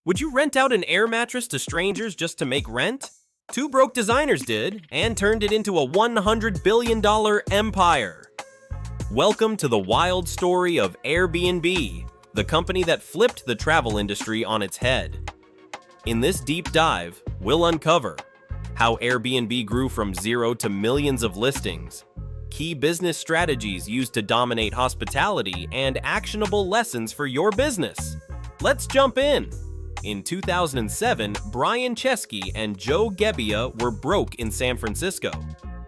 Would you rent out an air mattress to strangers just to make rent? Two broke designers did, and turned it into a $100 billion empire. Welcome to the wild story of Airbnb, the company that flipped the travel industry on its head. In this deep dive, we'll uncover how Airbnb grew from zero to millions of listings, key business strategies used to dominate hospitality, and actionable lessons for your business. Let's jump in! In 2007, Brian Chesky and Joe Gebbia were broke in San Francisco.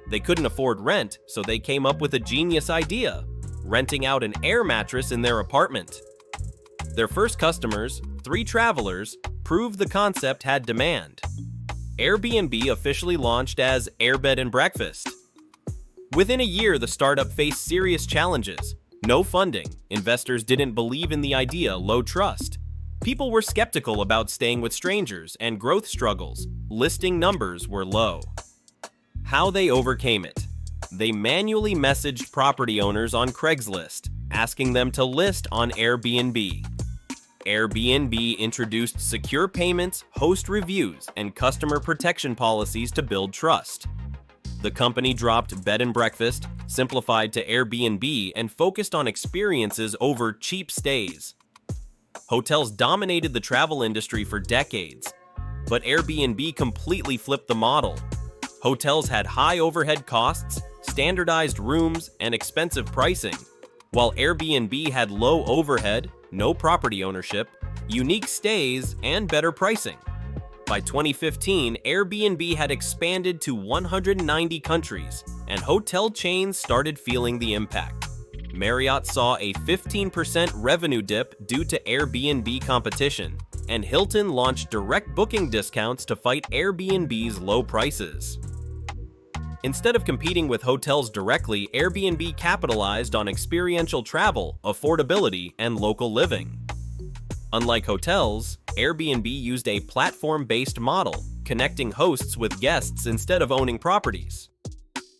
They couldn't afford rent, so they came up with a genius idea: renting out an air mattress in their apartment. Their first customers, 3 travelers, proved the concept had demand. Airbnb officially launched as Airbed and Breakfast. Within a year, the startup faced serious challenges. No funding, investors didn't believe in the idea, low trust. People were skeptical about staying with strangers, and growth struggles. Listing numbers were low. How they overcame it. They manually messaged property owners on Craigslist, asking them to list on Airbnb. Airbnb introduced secure payments, host reviews, and customer protection policies to build trust. The company dropped bed and breakfast, simplified to Airbnb, and focused on experiences over cheap stays. Hotels dominated the travel industry for decades, but Airbnb completely flipped the model. Hotels had high overhead costs, standardized rooms, and expensive pricing, while Airbnb had low overhead, no property ownership, unique stays, and better pricing. By 2015, Airbnb had expanded to 190 countries, and hotel chains started feeling the impact. Marriott saw a 15% revenue dip due to Airbnb competition, and Hilton launched direct booking discounts to fight Airbnb's low prices. Instead of competing with hotels directly, Airbnb capitalized on experiential travel, affordability, and local living. Unlike hotels, Airbnb used a platform-based model, connecting hosts with guests instead of owning properties.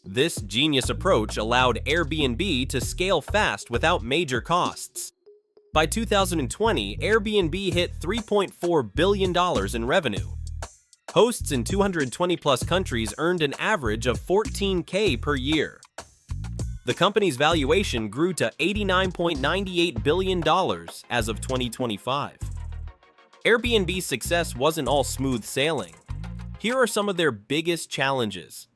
This genius approach allowed Airbnb to scale fast without major costs. By 2020, Airbnb hit $3.4 billion in revenue. Hosts in 220-plus countries earned an average of $14K per year. The company's valuation grew to $89.98 billion as of 2025. Airbnb's success wasn't all smooth sailing. Here are some of their biggest challenges.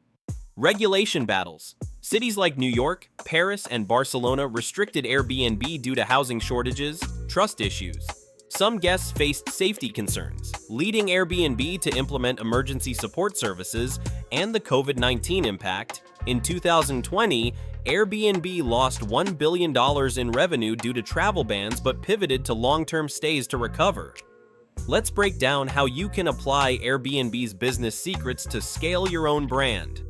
Regulation battles. Cities like New York, Paris, and Barcelona restricted Airbnb due to housing shortages, trust issues. Some guests faced safety concerns, leading Airbnb to implement emergency support services and the COVID-19 impact. In 2020, Airbnb lost $1 billion in revenue due to travel bans but pivoted to long-term stays to recover. Let's break down how you can apply Airbnb's business secrets to scale your own brand.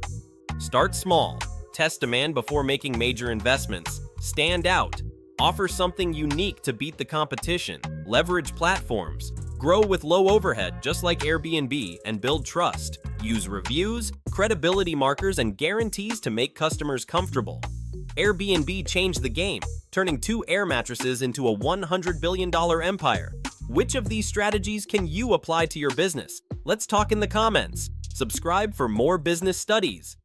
Start small. Test demand before making major investments. Stand out. Offer something unique to beat the competition. Leverage platforms. Grow with low overhead, just like Airbnb, and build trust. Use reviews, credibility markers, and guarantees to make customers comfortable. Airbnb changed the game, turning 2 air mattresses into a $100 billion empire. Which of these strategies can you apply to your business? Let's talk in the comments. Subscribe for more business studies.